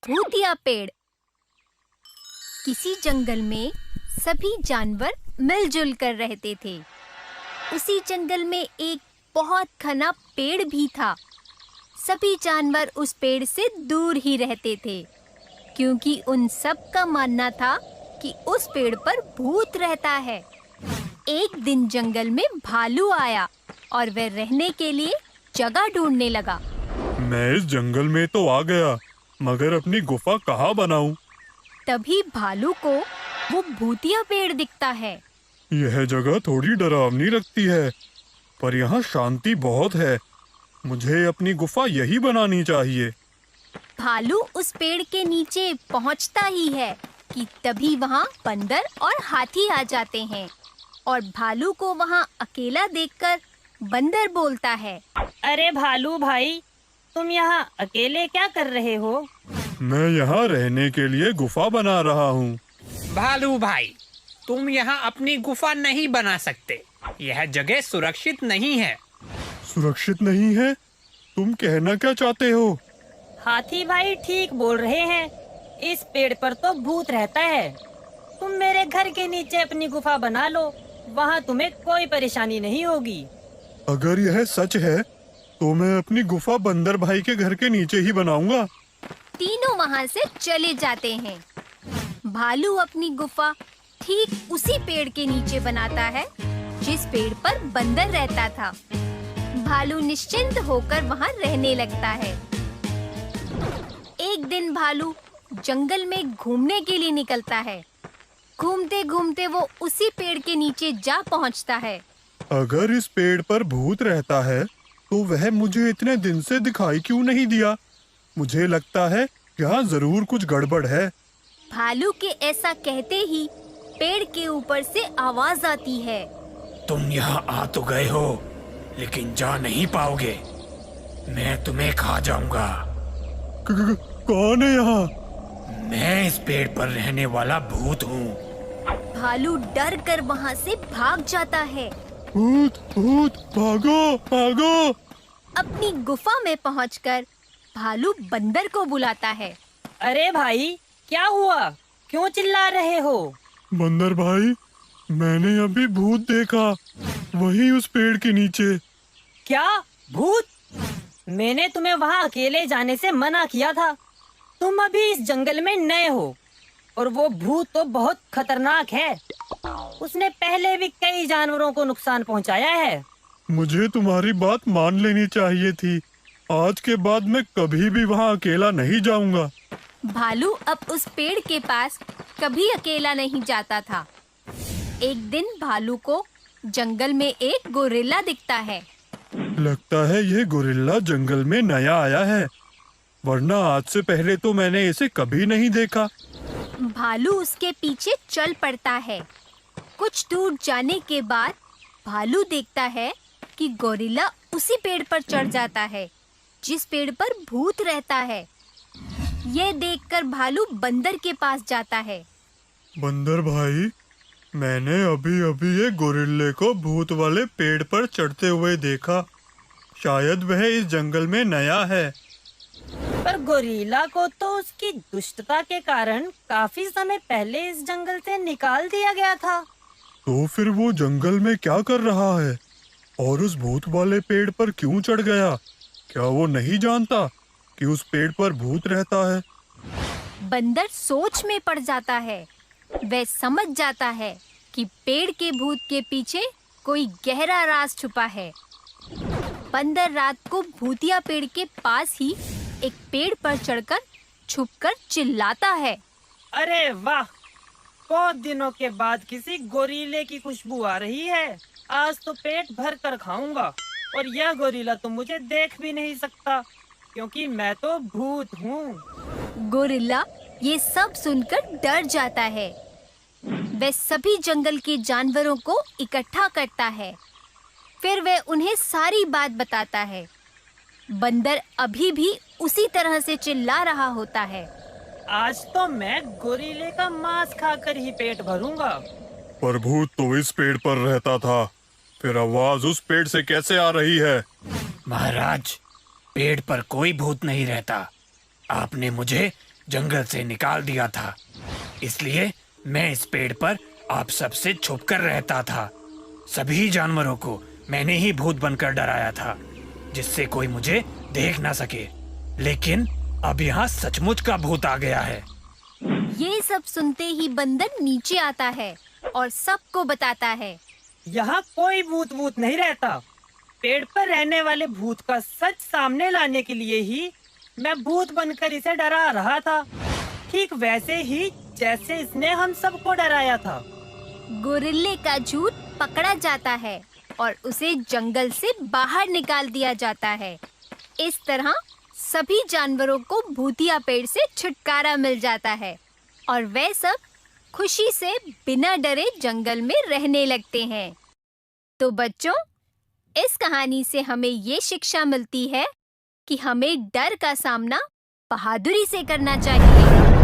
भूतिया पेड़। किसी जंगल में सभी जानवर मिलजुल कर रहते थे। उसी जंगल में एक बहुत घना पेड़ भी था। सभी जानवर उस पेड़ से दूर ही रहते थे, क्योंकि उन सब का मानना था कि उस पेड़ पर भूत रहता है। एक दिन जंगल में भालू आया और वह रहने के लिए जगह ढूंढने लगा। मैं इस जंगल में तो आ गया, मगर अपनी गुफा कहाँ बनाऊं? तभी भालू को वो भूतिया पेड़ दिखता है। यह जगह थोड़ी डरावनी लगती है, पर यहाँ शांति बहुत है। मुझे अपनी गुफा यही बनानी चाहिए। भालू उस पेड़ के नीचे पहुँचता ही है कि तभी वहाँ बंदर और हाथी आ जाते हैं और भालू को वहाँ अकेला देखकर बंदर बोलता है, अरे भालू भाई, तुम यहाँ अकेले क्या कर रहे हो? मैं यहाँ रहने के लिए गुफा बना रहा हूँ। भालू भाई, तुम यहाँ अपनी गुफा नहीं बना सकते। यह जगह सुरक्षित नहीं है। सुरक्षित नहीं है? तुम कहना क्या चाहते हो? हाथी भाई ठीक बोल रहे हैं। इस पेड़ पर तो भूत रहता है। तुम मेरे घर के नीचे अपनी गुफा बना लो, वहाँ तुम्हें कोई परेशानी नहीं होगी। अगर यह सच है तो मैं अपनी गुफा बंदर भाई के घर के नीचे ही बनाऊंगा। तीनों वहाँ से चले जाते हैं। भालू अपनी गुफा ठीक उसी पेड़ के नीचे बनाता है जिस पेड़ पर बंदर रहता था। भालू निश्चिंत होकर वहाँ रहने लगता है। एक दिन भालू जंगल में घूमने के लिए निकलता है। घूमते घूमते वो उसी पेड़ के नीचे जा पहुँचता है। अगर इस पेड़ पर भूत रहता है तो वह मुझे इतने दिन से दिखाई क्यों नहीं दिया? मुझे लगता है यहाँ जरूर कुछ गड़बड़ है। भालू के ऐसा कहते ही पेड़ के ऊपर से आवाज आती है, तुम यहाँ आ तो गए हो, लेकिन जा नहीं पाओगे। मैं तुम्हें खा जाऊंगा। कौन है यहाँ? मैं इस पेड़ पर रहने वाला भूत हूँ। भालू डर कर वहाँ से भाग जाता है। भूत भूत, भागो भागो। अपनी गुफा में पहुंचकर भालू बंदर को बुलाता है। अरे भाई, क्या हुआ? क्यों चिल्ला रहे हो? बंदर भाई, मैंने अभी भूत देखा, वही उस पेड़ के नीचे। क्या भूत? मैंने तुम्हें वहाँ अकेले जाने से मना किया था। तुम अभी इस जंगल में नए हो और वो भूत तो बहुत खतरनाक है। उसने पहले भी कई जानवरों को नुकसान पहुँचाया है। मुझे तुम्हारी बात मान लेनी चाहिए थी। आज के बाद मैं कभी भी वहाँ अकेला नहीं जाऊंगा। भालू अब उस पेड़ के पास कभी अकेला नहीं जाता था। एक दिन भालू को जंगल में एक गोरिल्ला दिखता है। लगता है यह गोरिल्ला जंगल में नया आया है, वरना आज से पहले तो मैंने इसे कभी नहीं देखा। भालू उसके पीछे चल पड़ता है। कुछ दूर जाने के बाद भालू देखता है कि गोरिल्ला उसी पेड़ पर चढ़ जाता है जिस पेड़ पर भूत रहता है। यह देखकर भालू बंदर के पास जाता है। बंदर भाई, मैंने अभी अभी ये गोरिल्ले को भूत वाले पेड़ पर चढ़ते हुए देखा। शायद वह इस जंगल में नया है। पर गोरिल्ला को तो उसकी दुष्टता के कारण काफी समय पहले इस जंगल से निकाल दिया गया था। तो फिर वो जंगल में क्या कर रहा है और उस भूत वाले पेड़ पर क्यों चढ़ गया? क्या वो नहीं जानता कि उस पेड़ पर भूत रहता है? बंदर सोच में पड़ जाता है। वह समझ जाता है कि पेड़ के भूत के पीछे कोई गहरा राज छुपा है। बंदर रात को भूतिया पेड़ के पास ही एक पेड़ पर चढ़कर छुपकर चिल्लाता है, अरे वाह, बहुत दिनों के बाद किसी गोरीले की खुशबू आ रही है। आज तो पेट भर कर खाऊंगा और यह गोरिल्ला तो मुझे देख भी नहीं सकता, क्योंकि मैं तो भूत हूँ। गोरिल्ला ये सब सुनकर डर जाता है। वह सभी जंगल के जानवरों को इकट्ठा करता है। फिर वह उन्हें सारी बात बताता है। बंदर अभी भी उसी तरह से चिल्ला रहा होता है, आज तो मैं गोरिल्ले का मांस खाकर ही पेट भरूंगा। पर भूत तो इस पेड़ पर रहता था, फिर आवाज उस पेड़ से कैसे आ रही है? महाराज, पेड़ पर कोई भूत नहीं रहता। आपने मुझे जंगल से निकाल दिया था। इसलिए मैं इस पेड़ पर आप सबसे छुपकर रहता था। सभी जानवरों को मैंने ही भूत बनकर डराया था, जिससे कोई मुझे देख ना सके। लेकिन अब यहाँ सचमुच का भूत आ गया है। ये सब सुनते ही बंदर नीचे आता है और सबको बताता है। यहाँ कोई भूत नहीं रहता। पेड़ पर रहने वाले भूत का सच सामने लाने के लिए ही मैं भूत बनकर इसे डरा रहा था, ठीक वैसे ही जैसे इसने हम सबको डराया था। गोरिल्ले का झूठ पकड़ा जाता है और उसे जंगल से बाहर निकाल दिया जाता है। इस तरह सभी जानवरों को भूतिया पेड़ से छुटकारा मिल जाता है और वे सब खुशी से बिना डरे जंगल में रहने लगते हैं। तो बच्चों, इस कहानी से हमें ये शिक्षा मिलती है कि हमें डर का सामना बहादुरी से करना चाहिए।